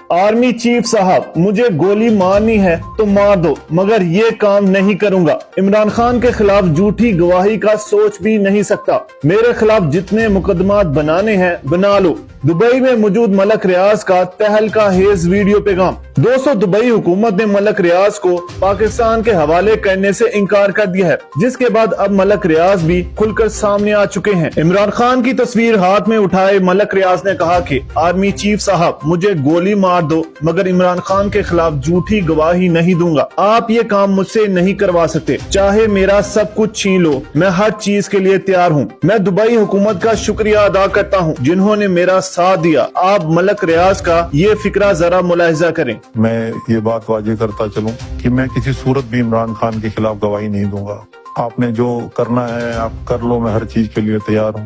Army chief صاحب مجھے گولی مارنی ہے تو مار دو مگر یہ کام نہیں کروں گا۔ عمران خان کے خلاف جھوٹی گواہی کا سوچ بھی نہیں سکتا۔ میرے خلاف جتنے مقدمات بنانے ہیں بنا لو۔ دبئی میں موجود ملک ریاض کا تہلکہ خیز ویڈیو پیغام۔ دوستو دبئی حکومت نے ملک ریاض کو پاکستان کے حوالے کرنے سے انکار کر دیا ہے، جس کے بعد اب ملک ریاض بھی کھل کر سامنے آ چکے ہیں۔ عمران خان کی تصویر ہاتھ میں اٹھائے ملک ریاض نے کہا کہ آرمی چیف صاحب مجھے گولی مار دو مگر عمران خان کے خلاف جھوٹی گواہی نہیں دوں گا۔ آپ یہ کام مجھ سے نہیں کروا سکتے، چاہے میرا سب کچھ چھین لو، میں ہر چیز کے لیے تیار ہوں۔ میں دبئی حکومت کا شکریہ ادا کرتا ہوں جنہوں نے میرا ساتھ دیا۔ آپ ملک ریاض کا یہ فکرہ ذرا ملاحظہ کریں۔ میں یہ بات واضح کرتا چلوں کہ میں کسی صورت بھی عمران خان کے خلاف گواہی نہیں دوں گا۔ آپ نے جو کرنا ہے آپ کر لو، میں ہر چیز کے لیے تیار ہوں۔